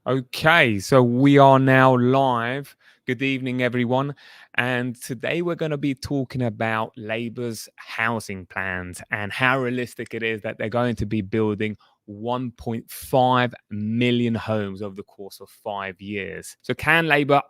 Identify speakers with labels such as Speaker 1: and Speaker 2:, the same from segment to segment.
Speaker 1: Okay, so we are now live. Good evening, everyone. And today we're going to be talking about Labour's housing plans and how realistic it is that they're going to be building 1.5 million homes over the course of 5 years. So, can Labour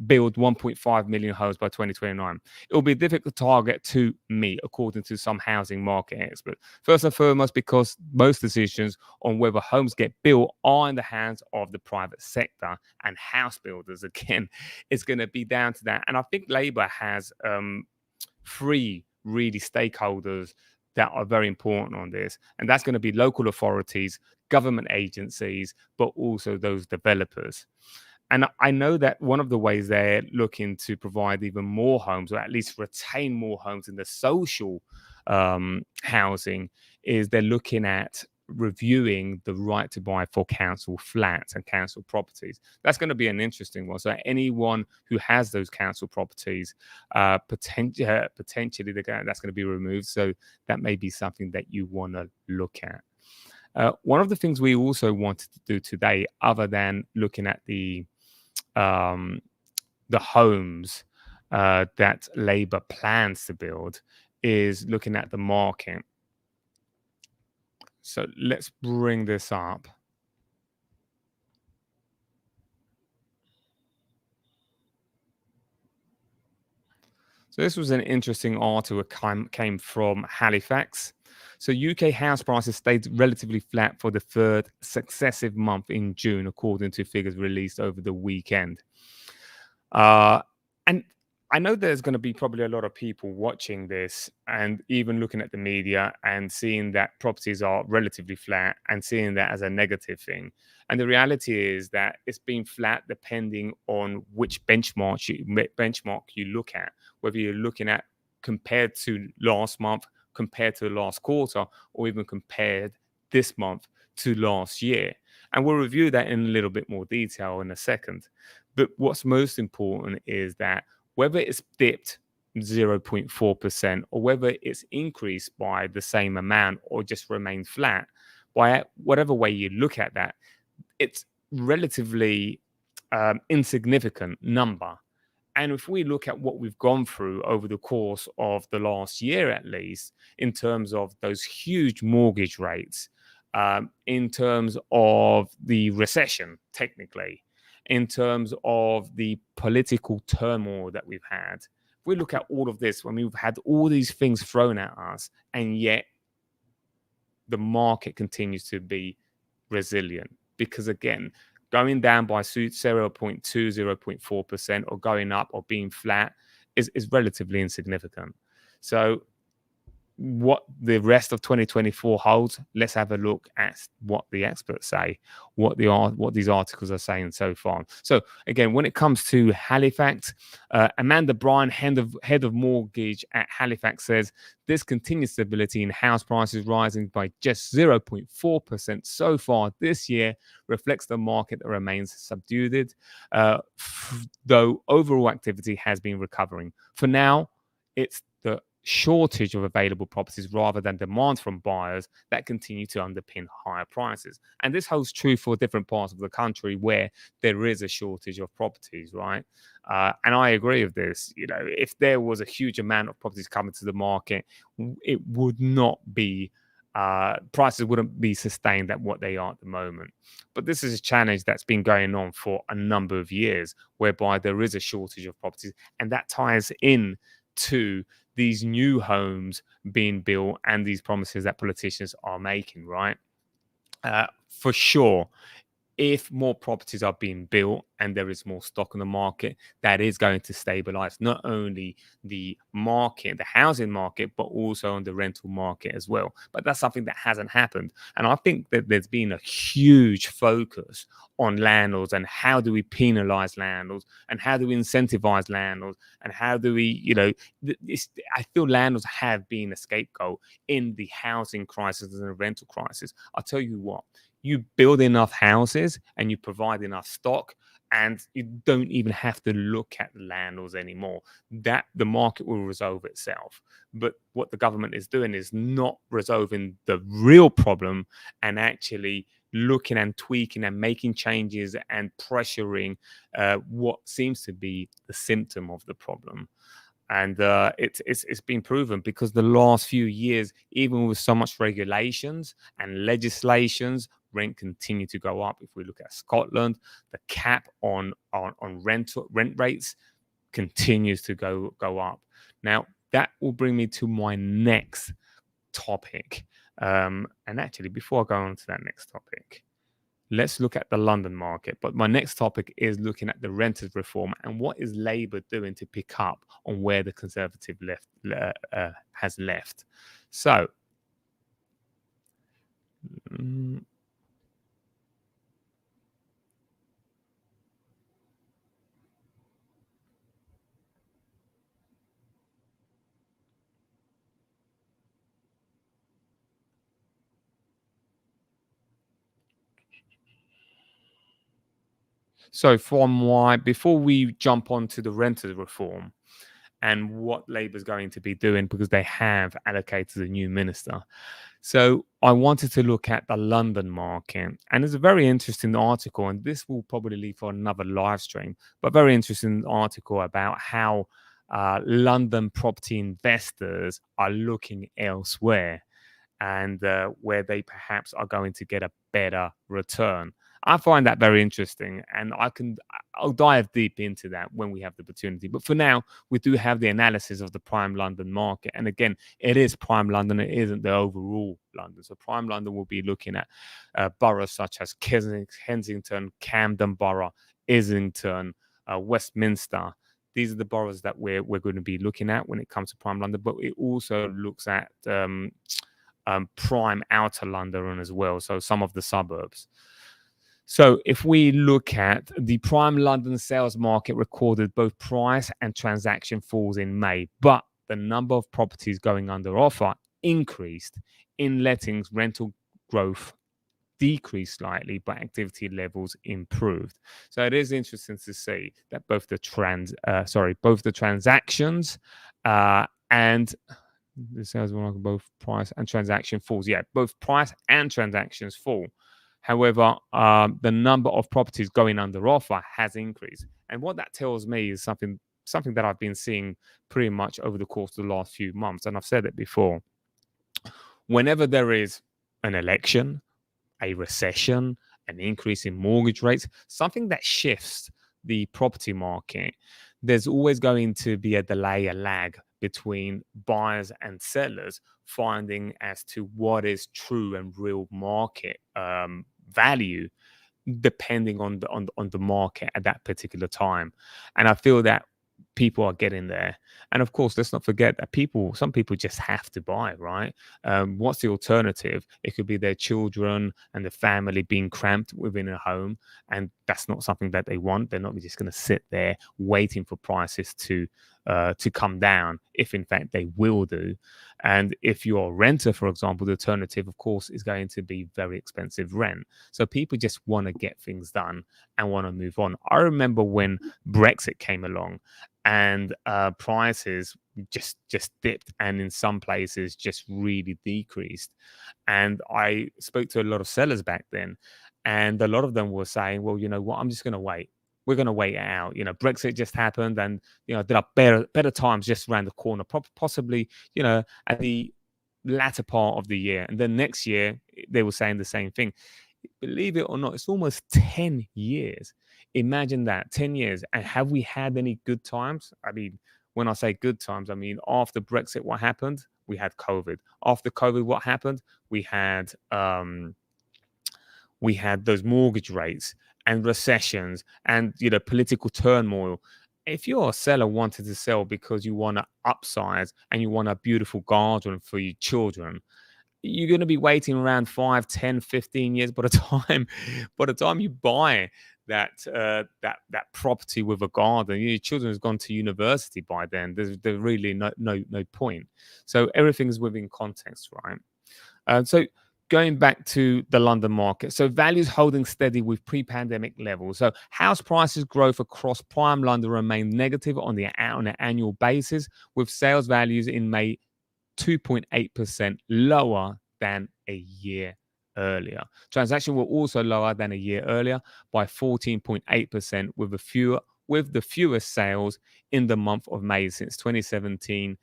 Speaker 1: build 1.5 million homes by 2029? It will be a difficult target to meet, according to some housing market experts. First and foremost, because most decisions on whether homes get built are in the hands of the private sector and house builders. Again, it's going to be down to that. And I think Labour has three really stakeholders that are very important on this. And that's going to be local authorities, government agencies, but also those developers. And I know that one of the ways they're looking to provide even more homes, or at least retain more homes in the social housing, is they're looking at reviewing the right to buy for council flats and council properties. That's going to be an interesting one. So anyone who has those council properties, potentially that's going to be removed. So that may be something that you want to look at. One of the things we also wanted to do today, other than looking at the homes that Labour plans to build, is looking at the market. So let's bring this up. So this was an interesting article that came from Halifax. So UK house prices stayed relatively flat for the third successive month in June, according to figures released over the weekend. And I know there's going to be probably a lot of people watching this and even looking at the media and seeing that properties are relatively flat and seeing that as a negative thing. And the reality is that it's been flat depending on which benchmark you look at, whether you're looking at compared to last month, compared to the last quarter, or even compared this month to last year. And we'll review that in a little bit more detail in a second. But what's most important is that whether it's dipped 0.4% or whether it's increased by the same amount or just remained flat, by whatever way you look at that, it's relatively insignificant number. And if we look at what we've gone through over the course of the last year, at least, in terms of those huge mortgage rates, in terms of the recession, technically, in terms of the political turmoil that we've had, if we look at all of this, when we've had all these things thrown at us, and yet the market continues to be resilient. Because again, going down by 0.2, 0.4%, or going up or being flat is relatively insignificant. So what the rest of 2024 holds, let's have a look at what the experts say, what these articles are saying so far. So again, when it comes to Halifax, Amanda Bryan, head of mortgage at Halifax, says this continued stability in house prices rising by just 0.4% so far this year reflects the market that remains subdued, though overall activity has been recovering. For now, it's the shortage of available properties rather than demand from buyers that continue to underpin higher prices. And this holds true for different parts of the country where there is a shortage of properties, right? And I agree with this. You know, if there was a huge amount of properties coming to the market, it would not be prices wouldn't be sustained at what they are at the moment. But this is a challenge that's been going on for a number of years, whereby there is a shortage of properties, and that ties in to these new homes being built and these promises that politicians are making, right? For sure, if more properties are being built and there is more stock on the market, that is going to stabilize not only the market, the housing market, but also on the rental market as well. But that's something that hasn't happened. And I think that there's been a huge focus on landlords and how do we penalize landlords and how do we incentivize landlords and how do we, I feel landlords have been a scapegoat in the housing crisis and the rental crisis. I'll tell you what, you build enough houses and you provide enough stock, and you don't even have to look at the landlords anymore. That the market will resolve itself. But what the government is doing is not resolving the real problem and actually looking and tweaking and making changes and pressuring what seems to be the symptom of the problem. And it's been proven because the last few years, even with so much regulations and legislations, rent continue to go up. If we look at Scotland, the cap on rent rates continues to go up. Now that will bring me to my next topic. And actually, before I go on to that next topic, let's look at the London market. But my next topic is looking at the renters reform and what is Labour doing to pick up on where the Conservative has left. So, mm, before we jump on to the renters reform and what Labour's going to be doing because they have allocated a new minister. So I wanted to look at the London market, and there's a very interesting article, and this will probably leave for another live stream, but very interesting article about how London property investors are looking elsewhere and where they perhaps are going to get a better return. I find that very interesting, and I'll dive deep into that when we have the opportunity. But for now, we do have the analysis of the prime London market, and again, it is prime London. It isn't the overall London. So prime London will be looking at boroughs such as Kensington, Camden Borough, Islington, Westminster. These are the boroughs that we're going to be looking at when it comes to prime London. But it also looks at prime outer London as well, so some of the suburbs. So if we look at the prime London sales market, recorded both price and transaction falls in May, but the number of properties going under offer increased. In lettings, rental growth decreased slightly, but activity levels improved. So it is interesting to see that both the transactions and the sales market, both price and transaction falls. Yeah, both price and transactions fall. However, the number of properties going under offer has increased, and what that tells me is something that I've been seeing pretty much over the course of the last few months, and I've said it before. Whenever there is an election, a recession, an increase in mortgage rates, something that shifts the property market, there's always going to be a delay, a lag between buyers and sellers finding as to what is true and real market value, depending on the market at that particular time. And I feel that people are getting there. And of course, let's not forget that some people just have to buy, right? What's the alternative? It could be their children and the family being cramped within a home, and that's not something that they want. They're not just going to sit there waiting for prices to come down, if in fact they will do. And if you're a renter, for example, the alternative, of course, is going to be very expensive rent. So people just want to get things done and want to move on. I remember when Brexit came along, and prices just dipped, and in some places just really decreased. And I spoke to a lot of sellers back then, and a lot of them were saying, well, you know what, I'm just going to wait. We're going to wait it out. Brexit just happened, and there are better times just around the corner, possibly at the latter part of the year. And then next year they were saying the same thing. Believe it or not, it's almost 10 years. Imagine that, 10 years. And have we had any good times? I mean, when I say good times, I mean, after Brexit, what happened? We had COVID. After COVID, what happened? We had those mortgage rates and recessions and political turmoil. If you're a seller wanting to sell because you want to upsize and you want a beautiful garden for your children, you're going to be waiting around 5, 10, 15 years by the time you buy that property with a garden. Your children has gone to university by then. There's really no point. So everything's within context, right? So going back to the London market, so values holding steady with pre-pandemic levels. So house prices growth across prime London remained negative on an annual basis, with sales values in May 2.8% lower than a year earlier. Transactions were also lower than a year earlier by 14.8%, with the fewest sales in the month of May since 2017.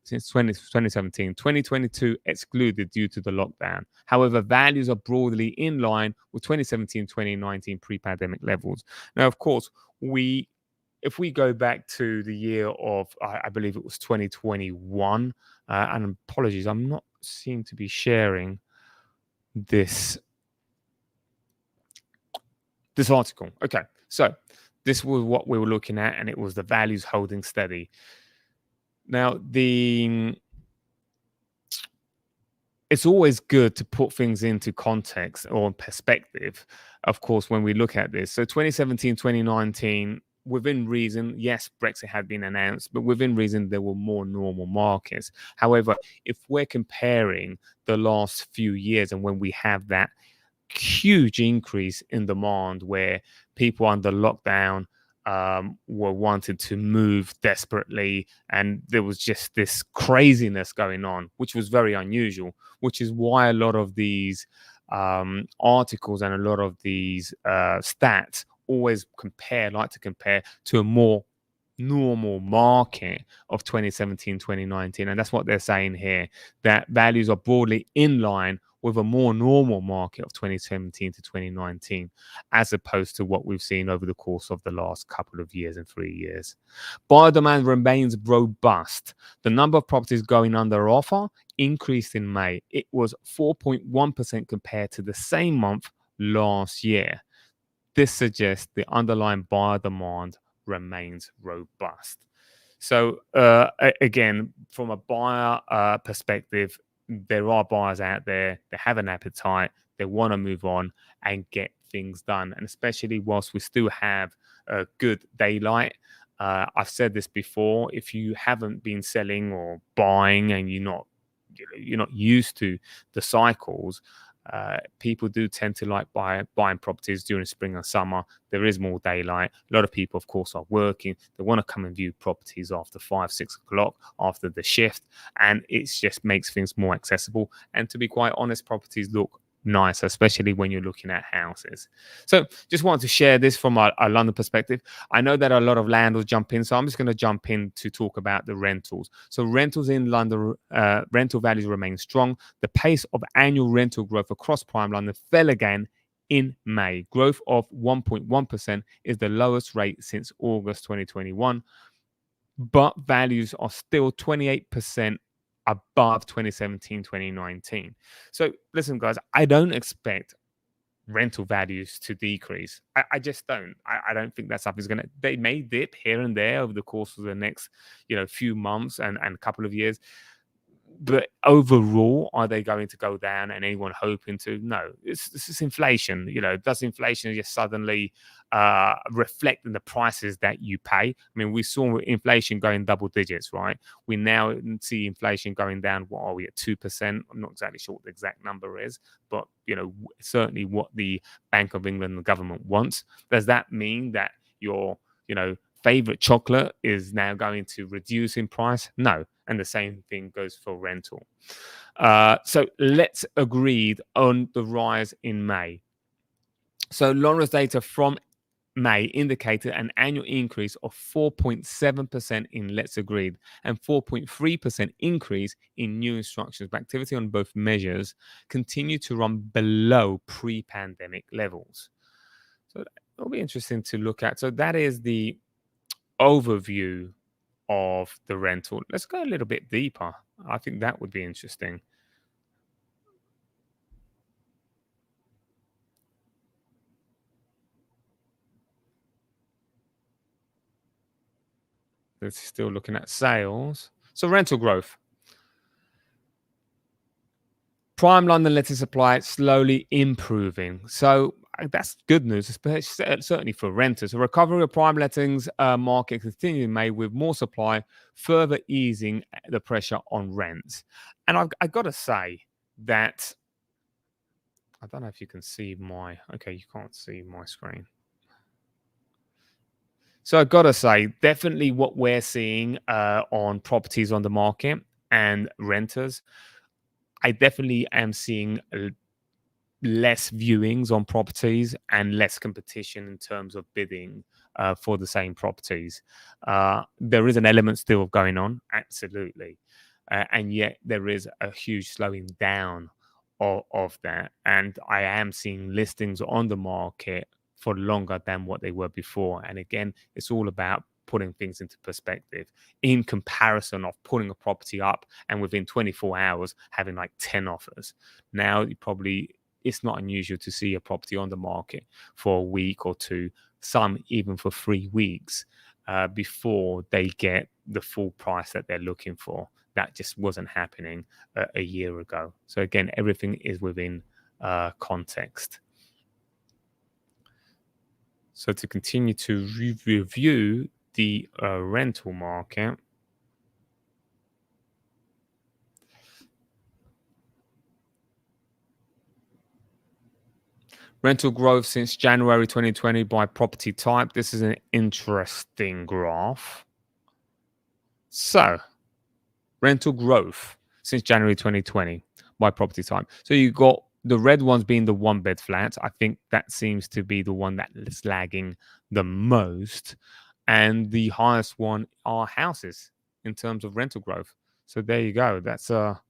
Speaker 1: Since 2017, 2022 excluded due to the lockdown. However, values are broadly in line with 2017-2019 pre-pandemic levels. Now, of course, if we go back to the year of, I believe it was 2021, and apologies, I'm not seem to be sharing this article. Okay, so this was what we were looking at, and it was the values holding steady. Now, it's always good to put things into context or perspective, of course, when we look at this. So 2017, 2019, within reason, yes, Brexit had been announced, but within reason, there were more normal markets. However, if we're comparing the last few years and when we have that huge increase in demand where people under lockdown were wanted to move desperately, and there was just this craziness going on, which was very unusual, which is why a lot of these articles and a lot of these stats always like to compare to a more normal market of 2017, 2019. And that's what they're saying here, that values are broadly in line with a more normal market of 2017 to 2019, as opposed to what we've seen over the course of the last couple of years and 3 years. Buyer demand remains robust. The number of properties going under offer increased in May. It was 4.1% compared to the same month last year. This suggests the underlying buyer demand remains robust. So again, from a buyer perspective, there are buyers out there, they have an appetite, they want to move on and get things done. And especially whilst we still have good daylight, I've said this before, if you haven't been selling or buying and you're not used to the cycles, people do tend to like buying properties during spring and summer. There is more daylight. A lot of people, of course, are working. They want to come and view properties after 5-6 o'clock after the shift, and it just makes things more accessible. And to be quite honest, properties look nice, especially when you're looking at houses. So just wanted to share this from a London perspective. I know that a lot of landlords jump in, so I'm just going to jump in to talk about the rentals. So rentals in London, rental values remain strong. The pace of annual rental growth across prime London fell again in May. Growth of 1.1% is the lowest rate since August 2021, but values are still 28% above 2017, 2019. So listen, guys, I don't expect rental values to decrease. I just don't. I don't think that stuff is going to, they may dip here and there over the course of the next, few months and a couple of years. But overall, are they going to go down and anyone hoping to? No, this is inflation. Does inflation just suddenly reflect in the prices that you pay? I mean, we saw inflation going double digits, right? We now see inflation going down. What are we at, 2%? I'm not exactly sure what the exact number is, but certainly what the Bank of England and the government wants. Does that mean that your favorite chocolate is now going to reduce in price? No. And the same thing goes for rental. So let's agreed on the rise in May. So Lawrence data from May indicated an annual increase of 4.7% in Let's Agreed and 4.3% increase in new instructions. But activity on both measures continue to run below pre-pandemic levels. So it'll be interesting to look at. So that is the overview of the rental. Let's go a little bit deeper. I think that would be interesting. Let's still looking at sales. So rental growth. Prime London letting supply slowly improving. So that's good news, especially certainly for renters. A recovery of prime lettings market continued in May with more supply, further easing the pressure on rents. And I've got to say that I don't know if you can see my. Okay, you can't see my screen. So I've got to say, definitely what we're seeing on properties on the market and renters, I definitely am seeing less viewings on properties and less competition in terms of bidding for the same properties. There is an element still going on, absolutely. And yet there is a huge slowing down of that. And I am seeing listings on the market for longer than what they were before. And again, it's all about putting things into perspective in comparison of putting a property up and within 24 hours having like 10 offers. Now, you probably it's not unusual to see a property on the market for a week or two, some even for 3 weeks before they get the full price that they're looking for. That just wasn't happening a year ago. So again, everything is within context. So to continue to review the rental market, rental growth since January 2020 by property type. This is an interesting graph. So, rental growth since January 2020 by property type. So you got the red ones being the one bed flats. I think that seems to be the one that is lagging the most. And the highest one are houses in terms of rental growth. So there you go. That's for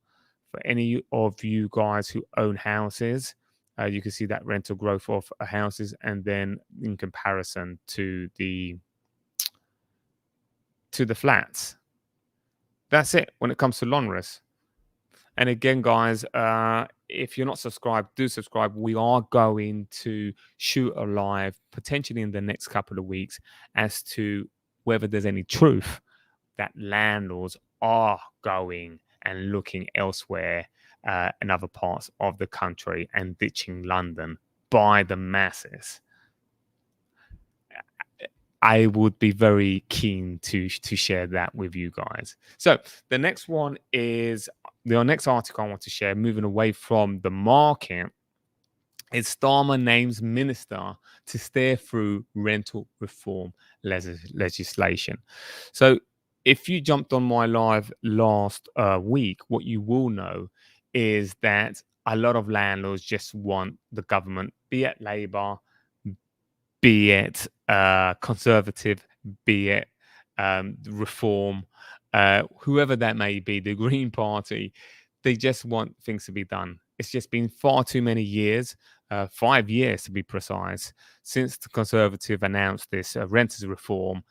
Speaker 1: any of you guys who own houses. You can see that rental growth of houses, and then in comparison to the flats. That's it when it comes to Lonrus. And again, guys, if you're not subscribed, do subscribe. We are going to shoot a live potentially in the next couple of weeks as to whether there's any truth that landlords are going and looking elsewhere in other parts of the country and ditching London by the masses. I would be very keen to share that with you guys. So the next one is the next article I want to share, moving away from the market, is Starmer names minister to steer through rental reform legislation. So if you jumped on my live last week, what you will know is that a lot of landlords just want the government, be it Labour, be it Conservative, be it Reform, whoever that may be, the Green Party, they just want things to be done. It's just been far too many years, 5 years to be precise, since the Conservative announced this renters reform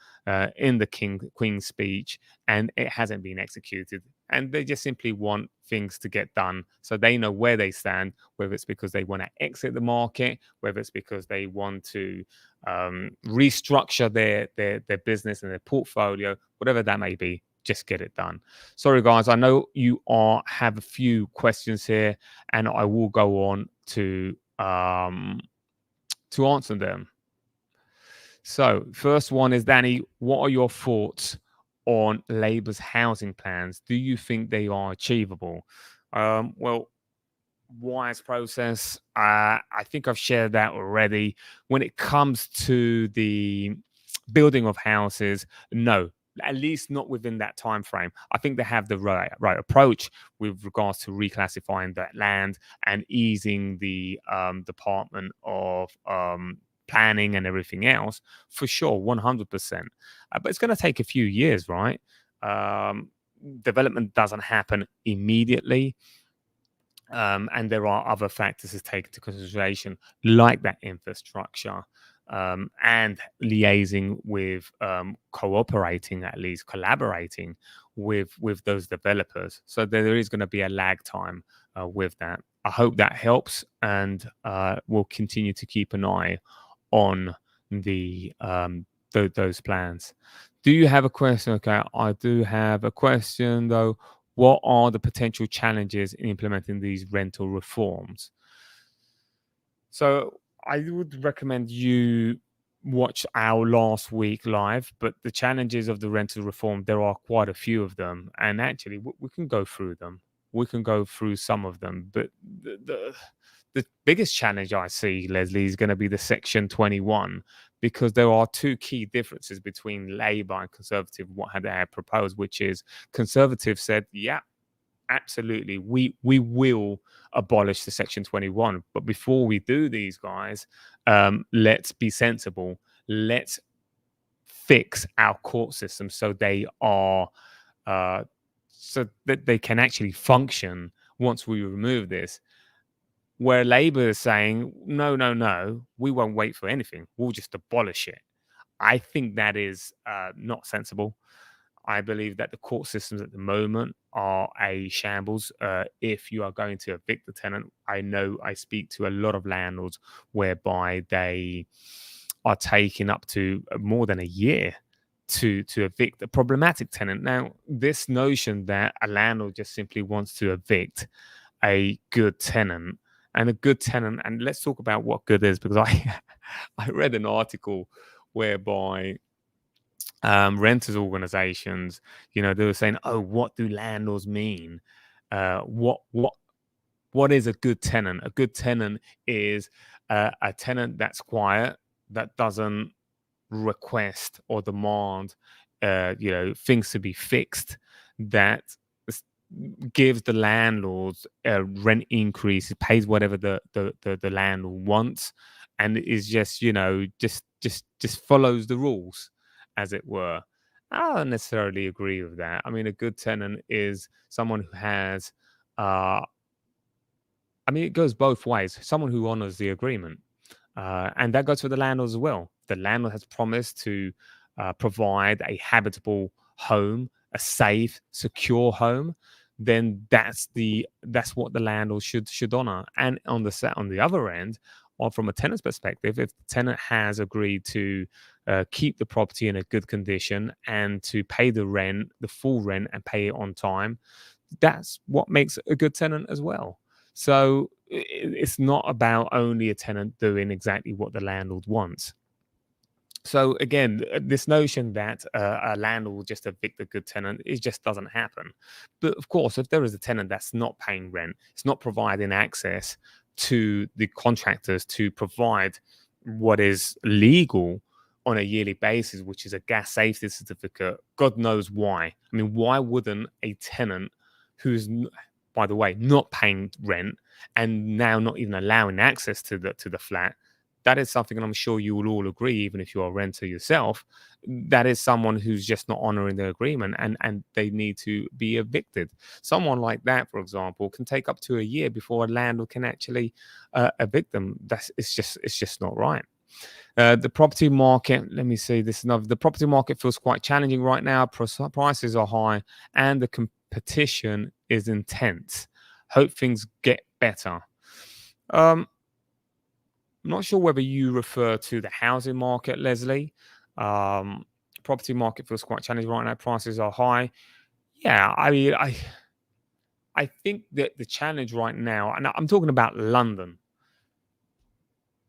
Speaker 1: in the Queen's speech, and it hasn't been executed. And they just simply want things to get done so they know where they stand, whether it's because they want to exit the market, whether it's because they want to restructure their business and their portfolio, whatever that may be. Just get it done. Sorry, guys. I know you have a few questions here, and I will go on to answer them. So, first one is, Danny, what are your thoughts on Labour's housing plans? Do you think they are achievable? Well, wise process. I think I've shared that already. When it comes to the building of houses, no, at least not within that time frame. I think they have the right approach with regards to reclassifying that land and easing the Department of planning and everything else, for sure, 100%. But it's going to take a few years, right? Development doesn't happen immediately. And there are other factors to take into consideration, like that infrastructure, and liaising with, cooperating, at least collaborating with those developers. So there is going to be a lag time with that. I hope that helps, and we'll continue to keep an eye on the those plans. Do you have a question? Okay, I do have a question though. What are the potential challenges in implementing these rental reforms? So I would recommend you watch our last week live, but the challenges of the rental reform, there are quite a few of them. And actually, we can go through them. We can go through some of them. But the biggest challenge I see, Leslie, is going to be the Section 21, because there are two key differences between Labour and Conservative, what they had proposed, which is Conservative said, yeah, absolutely, we will abolish the Section 21. But before we do these, guys, let's be sensible. Let's fix our court system so they are so that they can actually function once we remove this. Where Labour is saying, no, no, no, we won't wait for anything. We'll just abolish it. I think that is not sensible. I believe that the court systems at the moment are a shambles. If you are going to evict the tenant, I know I speak to a lot of landlords whereby they are taking up to more than a year to evict a problematic tenant. Now, this notion that a landlord just simply wants to evict a good tenant and a good tenant, and let's talk about what good is, because I I read an article whereby renters organizations, they were saying, oh, what do landlords mean? What is a good tenant? A good tenant is a tenant that's quiet, that doesn't request or demand things to be fixed, that s- gives the landlords a rent increase, it pays whatever the landlord wants, and is just just follows the rules, as it were. I don't necessarily agree with that. I mean, a good tenant is someone who has uh it goes both ways. Someone who honors the agreement, and that goes for the landlords as well. The landlord has promised to provide a habitable home, a safe, secure home. Then that's what the landlord should honor. And on the other end, or from a tenant's perspective, if the tenant has agreed to keep the property in a good condition and to pay the rent, the full rent, and pay it on time, that's what makes a good tenant as well. So it's not about only a tenant doing exactly what the landlord wants. So again, this notion that a landlord will just evict a good tenant, it just doesn't happen. But of course, if there is a tenant that's not paying rent, it's not providing access to the contractors to provide what is legal on a yearly basis, which is a gas safety certificate. God knows why. I mean, why wouldn't a tenant who's, by the way, not paying rent and now not even allowing access to the flat, that is something, and I'm sure you will all agree, even if you're a renter yourself, that is someone who's just not honoring the agreement, and they need to be evicted. Someone like that, for example, can take up to a year before a landlord can actually evict them. It's just not right. The property market, let me see this. Another, the property market feels quite challenging right now. Prices are high and the competition is intense. Hope things get better. Um, I'm not sure whether you refer to the housing market, Leslie. Um, Property market feels quite challenging right now. Prices are high. Yeah, I mean, I think that the challenge right now, and I'm talking about London,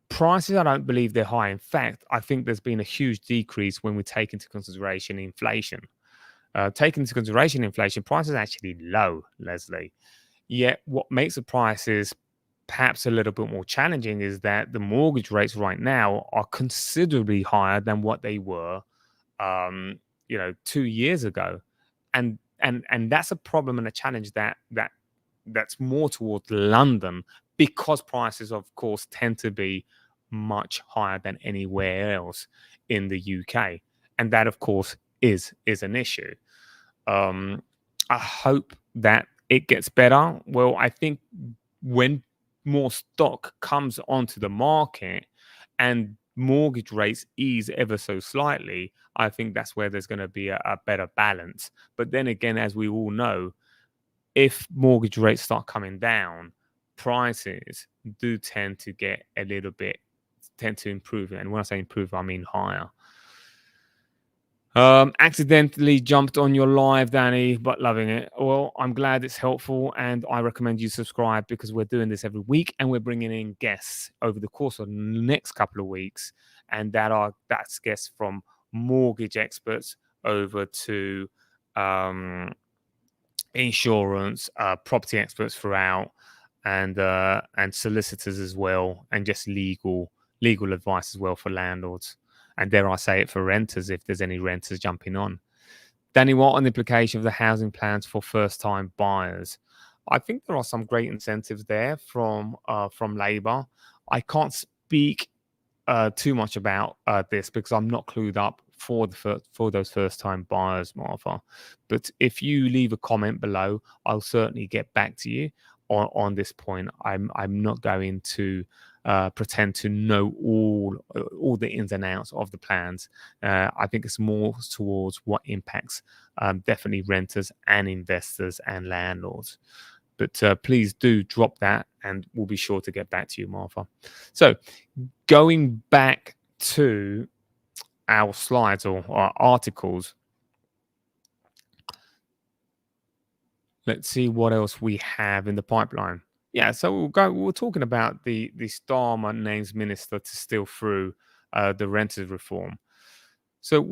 Speaker 1: prices, I don't believe they're high. In fact, I think there's been a huge decrease when we take into consideration inflation. Taking into consideration inflation, prices are actually low, Leslie. Yet, what makes the prices perhaps a little bit more challenging is that the mortgage rates right now are considerably higher than what they were, 2 years ago, and that's a problem and a challenge that's more towards London, because prices, of course, tend to be much higher than anywhere else in the UK, and that, of course, is an issue. Um, I hope that it gets better. Well, I think when more stock comes onto the market and mortgage rates ease ever so slightly, I think that's where there's going to be a better balance. But then again, as we all know, if mortgage rates start coming down, prices do tend to get a little bit, tend to improve. And when I say improve, I mean higher. Accidentally jumped on your live, Danny, but loving it. Well, I'm glad it's helpful, and I recommend you subscribe, because we're doing this every week, and we're bringing in guests over the course of the next couple of weeks, and that's guests from mortgage experts over to insurance, property experts throughout, and solicitors as well, and just legal advice as well for landlords, and dare I say it, for renters, if there's any renters jumping on. Danny, what on the implication of the housing plans for first time buyers? I think there are some great incentives there from Labour. I can't speak too much about this because I'm not clued up for for those first time buyers, Martha. But if you leave a comment below, I'll certainly get back to you on this point. I'm not going to pretend to know all the ins and outs of the plans. I think it's more towards what impacts definitely renters and investors and landlords. But please do drop that, and we'll be sure to get back to you, Martha. So, going back to our slides or our articles, let's see what else we have in the pipeline. Yeah, so we're talking about the Starmer names minister to steal through the renters reform. So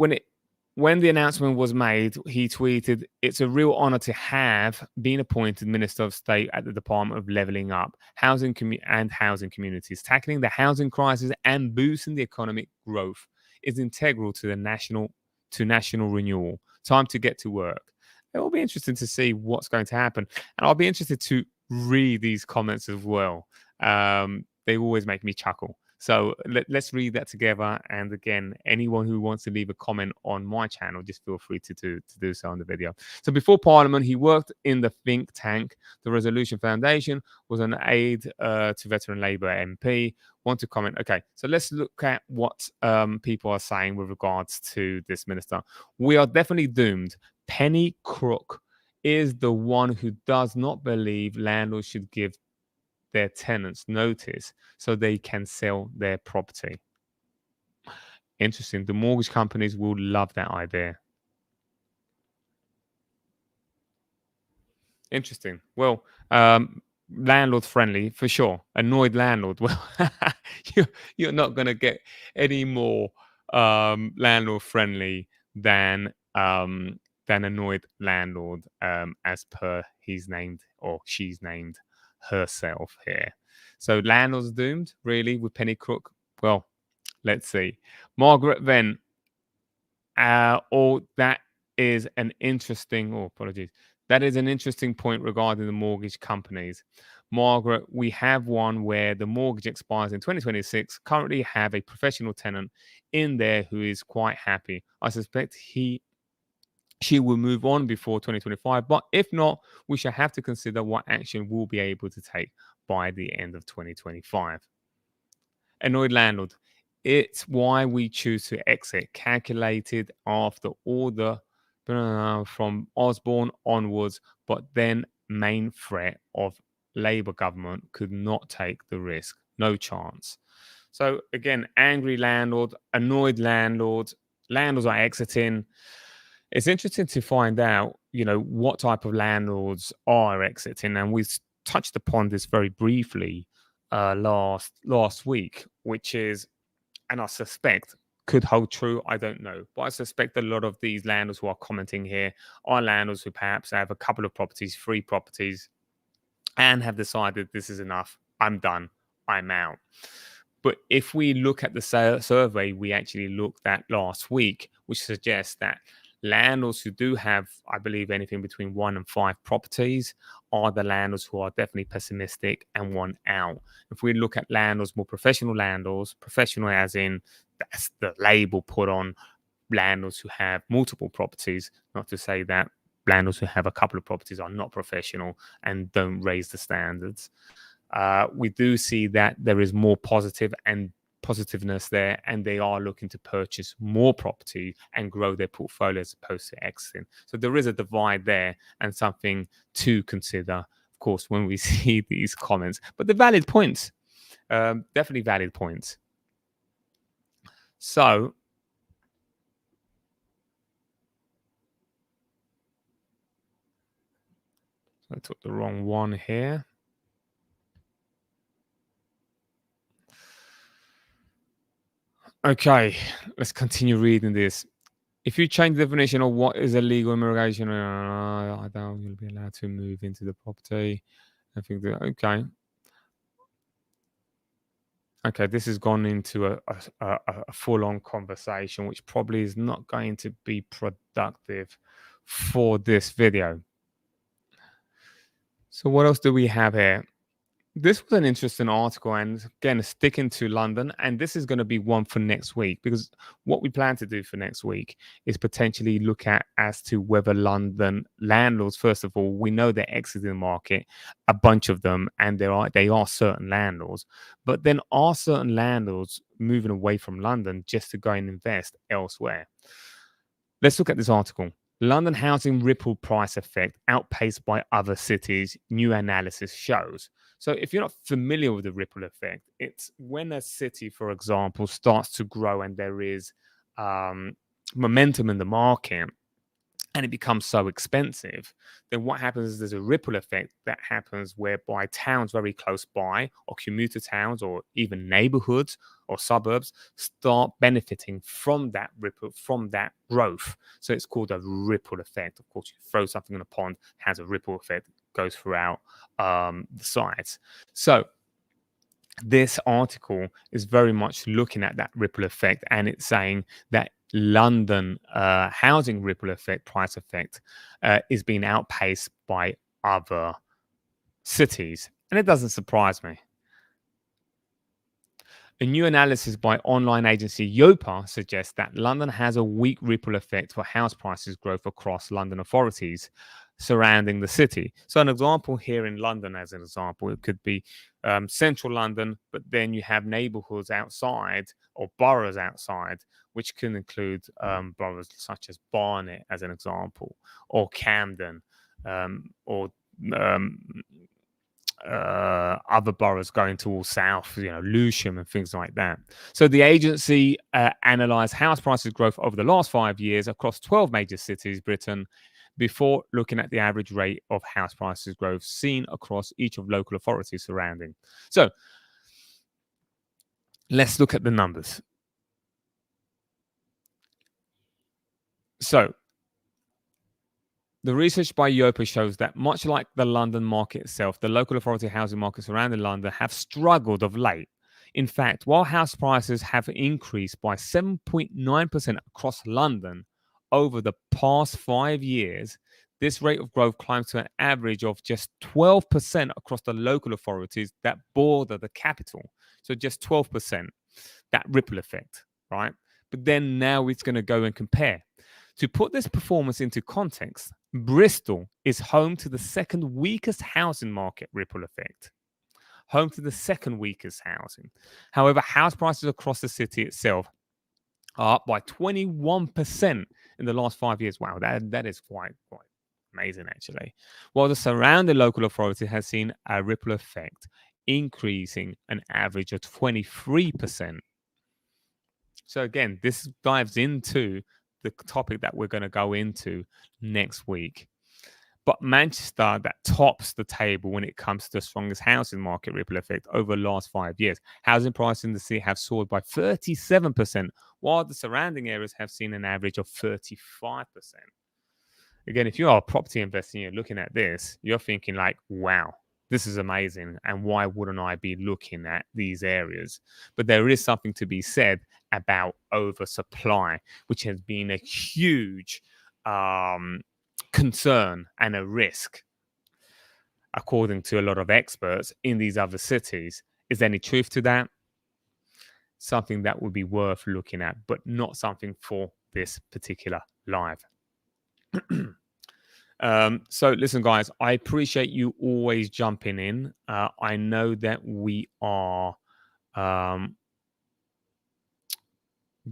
Speaker 1: when the announcement was made, he tweeted, "It's a real honor to have been appointed Minister of State at the Department of Leveling Up, Housing Communities. Tackling the housing crisis and boosting the economic growth is integral to national renewal. Time to get to work." It will be interesting to see what's going to happen, and I'll be interested to read these comments as well. They always make me chuckle. So let's read that together. And again, anyone who wants to leave a comment on my channel, just feel free to do so on the video. So before Parliament, he worked in the think tank, the Resolution Foundation, was an aide to veteran Labour MP. Want to comment? Okay, so let's look at what people are saying with regards to this minister. We are definitely doomed. Penny Crook is the one who does not believe landlords should give their tenants notice so they can sell their property. Interesting. The mortgage companies will love that idea. Interesting. Well, landlord friendly for sure. Annoyed landlord. Well, you're not going to get any more landlord friendly than annoyed landlord, as per he's named or she's named herself here. So landlords doomed, really, with Penny Crook. Well, let's see. Margaret Venn. That is an interesting. Oh, apologies. That is an interesting point regarding the mortgage companies. Margaret, we have one where the mortgage expires in 2026. Currently, have a professional tenant in there who is quite happy. I suspect she will move on before 2025, but if not, we shall have to consider what action we'll be able to take by the end of 2025. Annoyed landlord. It's why we choose to exit. Calculated after order from Osborne onwards, but then main threat of Labour government could not take the risk. No chance. So again, angry landlord, annoyed landlords. Landlords are exiting. It's interesting to find out, what type of landlords are exiting, and we've touched upon this very briefly last week, which is, and I suspect could hold true. I don't know, but I suspect a lot of these landlords who are commenting here are landlords who perhaps have a couple of properties, 3 properties, and have decided this is enough. I'm done. I'm out. But if we look at the survey we actually looked at last week, which suggests that landlords who do have, I believe, anything between 1 and 5 properties are the landlords who are definitely pessimistic and want out. If we look at landlords, more professional landlords, professional as in that's the label put on landlords who have multiple properties, not to say that landlords who have a couple of properties are not professional and don't raise the standards. We do see that there is more positiveness there, and they are looking to purchase more property and grow their portfolio as opposed to exiting. So there is a divide there and something to consider, of course, when we see these comments. But the valid points, definitely valid points. So I took the wrong one here. Okay, let's continue reading this. If you change the definition of what is illegal immigration, I doubt you'll be allowed to move into the property. I think that, okay, this has gone into a full-on conversation, which probably is not going to be productive for this video. So what else do we have here? This was an interesting article, and again, sticking to London, and this is going to be one for next week, because what we plan to do for next week is potentially look at as to whether London landlords, first of all, we know they're exiting the market, a bunch of them, and they are certain landlords, but then are certain landlords moving away from London just to go and invest elsewhere? Let's look at this article. London housing ripple price effect outpaced by other cities, new analysis shows. So, if you're not familiar with the ripple effect, it's when a city, for example, starts to grow and there is um, momentum in the market, and it becomes so expensive, then what happens is there's a ripple effect that happens whereby towns very close by, or commuter towns, or even neighborhoods or suburbs, start benefiting from that ripple, from that growth. So it's called a ripple effect. Of course, you throw something in a pond, has a ripple effect, goes throughout the sides. So this article is very much looking at that ripple effect, and it's saying that London housing ripple effect, price effect, is being outpaced by other cities. And it doesn't surprise me. A new analysis by online agency Yopa suggests that London has a weak ripple effect for house prices growth across London authorities surrounding the city. So, an example here in London, as an example, it could be central London, but then you have neighborhoods outside or boroughs outside, which can include boroughs such as Barnet, as an example, or Camden, or um, other boroughs going towards south, Lewisham and things like that. So the agency analysed house prices growth over the last 5 years across 12 major cities, Britain, before looking at the average rate of house prices growth seen across each of local authorities surrounding. So let's look at the numbers. So the research by Yopa shows that much like the London market itself, the local authority housing markets surrounding London have struggled of late. In fact, while house prices have increased by 7.9% across London over the past 5 years, this rate of growth climbs to an average of just 12% across the local authorities that border the capital. So just 12%, that ripple effect, right? But then now it's going to go and compare. To put this performance into context, Bristol is home to the second weakest housing market ripple effect. Home to the second weakest housing. However, house prices across the city itself are up by 21% in the last 5 years. Wow, that is quite amazing, actually. While the surrounding local authority has seen a ripple effect, increasing an average of 23%. So again, this dives into the topic that we're going to go into next week. But Manchester, that tops the table when it comes to the strongest housing market ripple effect over the last 5 years. Housing prices in the city have soared by 37%, while the surrounding areas have seen an average of 35%. Again, if you are a property investor and you're looking at this, you're thinking like, wow, this is amazing. And why wouldn't I be looking at these areas? But there is something to be said about oversupply, which has been a huge concern and a risk, according to a lot of experts in these other cities. Is there any truth to that? Something that would be worth looking at, but not something for this particular live. So listen, guys, I appreciate you always jumping in. I know that we are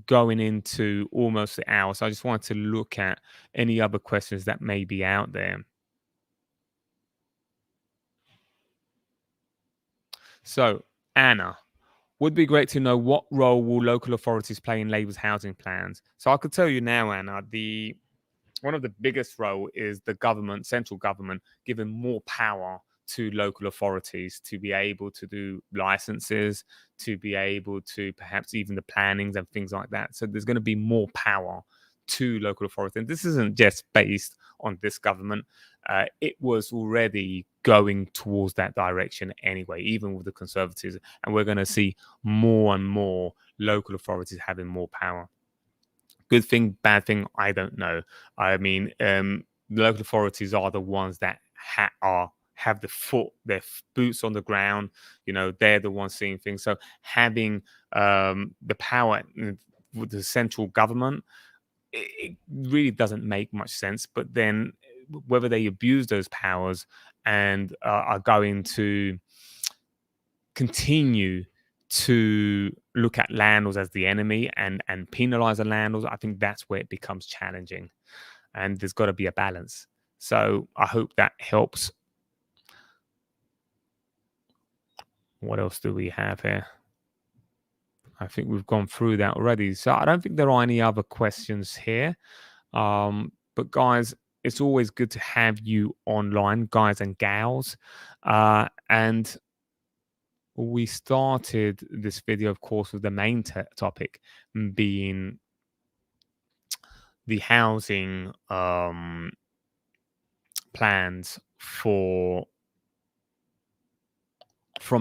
Speaker 1: going into almost the hour, so I just wanted to look at any other questions that may be out there. So, Anna, would be great to know what role will local authorities play in Labour's housing plans. So I could tell you now, Anna, one of the biggest role is the government, central government, giving more power to local authorities to be able to do licenses, to be able to perhaps even the plannings and things like that. So there's going to be more power to local authority. And this isn't just based on this government. It was already going towards that direction anyway, even with the Conservatives. And we're going to see more and more local authorities having more power. Good thing, bad thing, I don't know. I mean, the local authorities are the ones that are have their boots on the ground. They're the ones seeing things. So having the power with the central government, it really doesn't make much sense. But then whether they abuse those powers and are going to continue to look at landlords as the enemy and penalize the landlords, I think that's where it becomes challenging. And there's got to be a balance. So I hope that helps. What else do we have here? I think we've gone through that already. So I don't think there are any other questions here. But guys, it's always good to have you online, guys and gals. And we started this video, of course, with the main topic being the housing plans from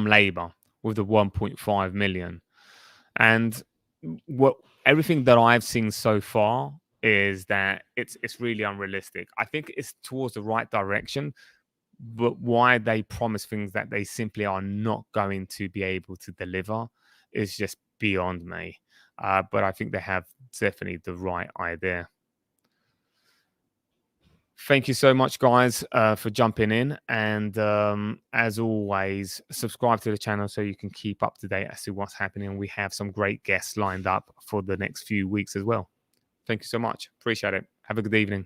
Speaker 1: Labour with the 1.5 million. And what everything that I've seen so far is that it's really unrealistic. I think it's towards the right direction, but why they promise things that they simply are not going to be able to deliver is just beyond me. But I think they have definitely the right idea. Thank you so much, guys, for jumping in. And as always, subscribe to the channel so you can keep up to date as to what's happening. We have some great guests lined up for the next few weeks as well. Thank you so much. Appreciate it. Have a good evening.